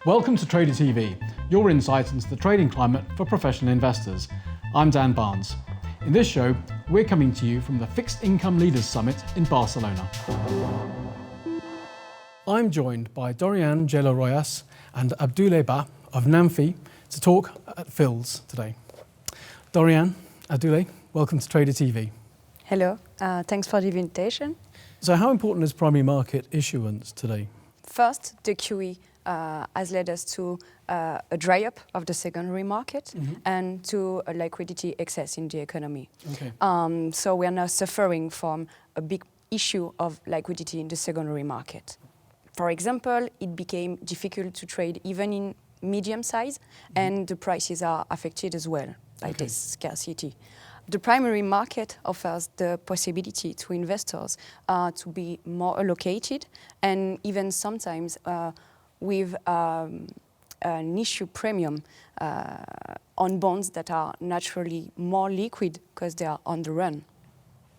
Welcome to Trader TV, your insight into the trading climate for professional investors. I'm Dan Barnes. In this show, we're coming to you from the Fixed Income Leaders Summit in Barcelona. I'm joined by Doriane, Geyler-Rojas and Abdoulaye of Namfi to talk at Phil's today. Doriane, Abdoulaye, welcome to Trader TV. Hello, thanks for the invitation. So how important is primary market issuance today? First, the QE has led us to a dry up of the secondary market and to a liquidity excess in the economy. Okay. So we are now suffering from a big issue of liquidity in the secondary market. For example, it became difficult to trade even in medium size, and the prices are affected as well by this scarcity. The primary market offers the possibility to investors to be more allocated, and even sometimes with an issue premium on bonds that are naturally more liquid because they are on the run.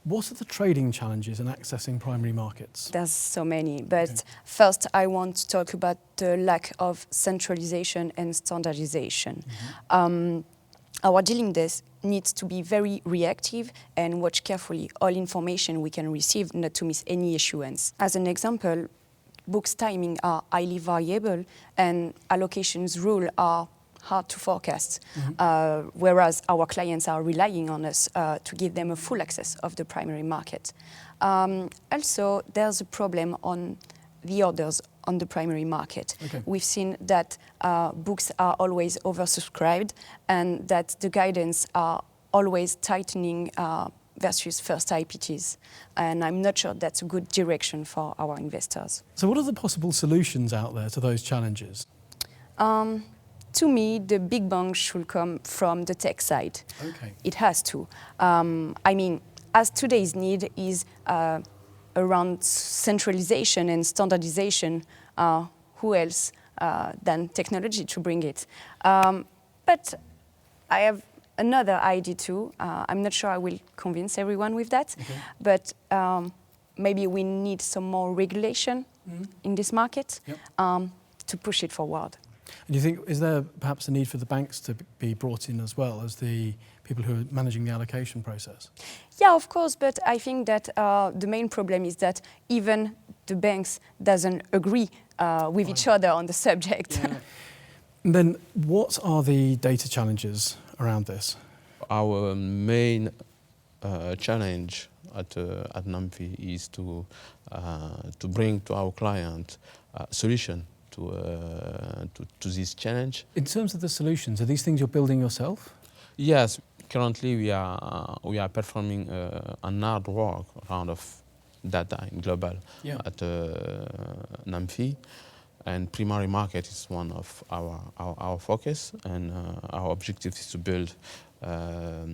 What are the trading challenges in accessing primary markets? There's so many, but first I want to talk about the lack of centralization and standardization. Our dealing desk needs to be very reactive and watch carefully all information we can receive not to miss any issuance. As an example, books timing are highly variable and allocations rule are hard to forecast, whereas our clients are relying on us to give them a full access of the primary market. Also, there's a problem on the orders on the primary market. We've seen that books are always oversubscribed and that the guidance are always tightening versus first IPTs. And I'm not sure that's a good direction for our investors. So what are the possible solutions out there to those challenges? To me, the big bang should come from the tech side. It has to. I mean, as today's need is around centralization and standardization, who else than technology to bring it? But I have another idea too. I'm not sure I will convince everyone with that, but maybe we need some more regulation in this market to push it forward. And do you think, is there perhaps a need for the banks to be brought in as well as the people who are managing the allocation process? Yeah, of course, but I think that the main problem is that even the banks doesn't agree with each other on the subject. And then what are the data challenges around this? Our main challenge at Namfi is to bring to our client a solution to this challenge. In terms of the solutions, are these things you're building yourself? Yes, currently we are performing an hard work around of data in global at Namfi, and primary market is one of our focus, and our objective is to build a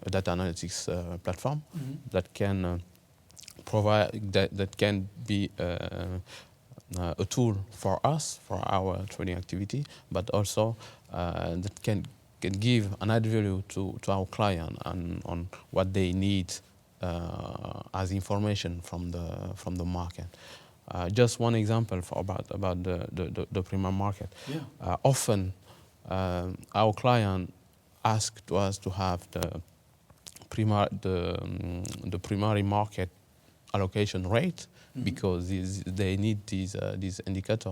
data analytics platform that can provide that can be a tool for us, for our trading activity, but also that can give an added value to our client on what they need as information from the market. Just one example about the primary market. Often our client ask to us to have the primary market allocation rate, because they need this indicator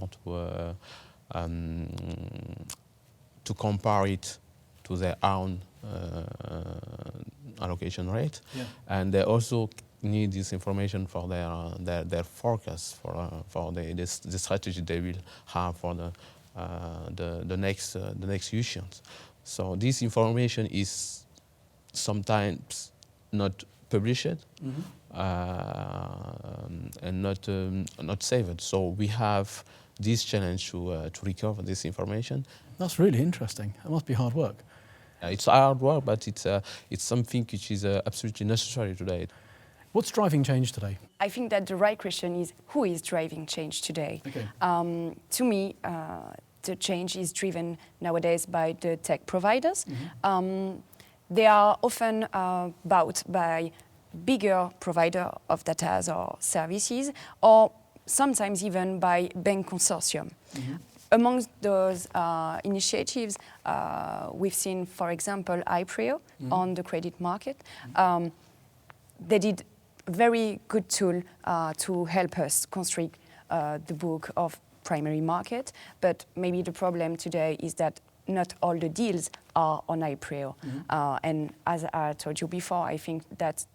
to compare it to their own allocation rate, and they also need this information for their forecast for the strategy they will have for the next issuance. So this information is sometimes not published and not saved. So we have this challenge to recover this information. That's really interesting. It must be hard work. It's hard work, but it's something which is absolutely necessary today. What's driving change today? I think that the right question is, who is driving change today? To me, the change is driven nowadays by the tech providers. They are often bought by bigger provider of data or services, or sometimes even by bank consortium. Among those initiatives, we've seen, for example, iPreo on the credit market. They did a very good tool to help us construct the book of primary market, but maybe the problem today is that not all the deals are on iPreo. And as I told you before, I think that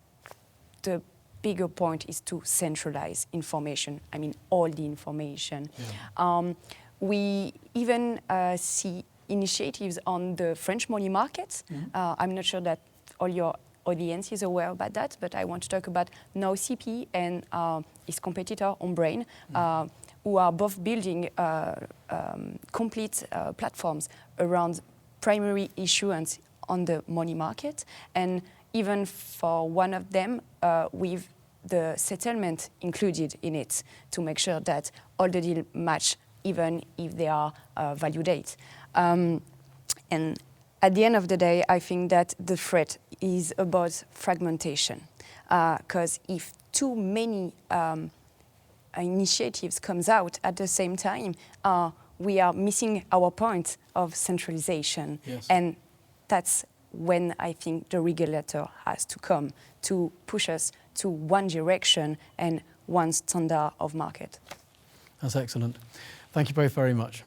the bigger point is to centralize information, I mean all the information. We even see initiatives on the French money markets. I'm not sure that all your audience is aware about that, but I want to talk about NowCP and his competitor Ombrain, who are both building complete platforms around primary issuance on the money market, and even for one of them with the settlement included in it to make sure that all the deals match even if they are value date. And at the end of the day, I think that the threat is about fragmentation, because if too many initiatives comes out at the same time, we are missing our point of centralization. And that's when I think the regulator has to come to push us to one direction and one standard of market. That's excellent. Thank you both very much.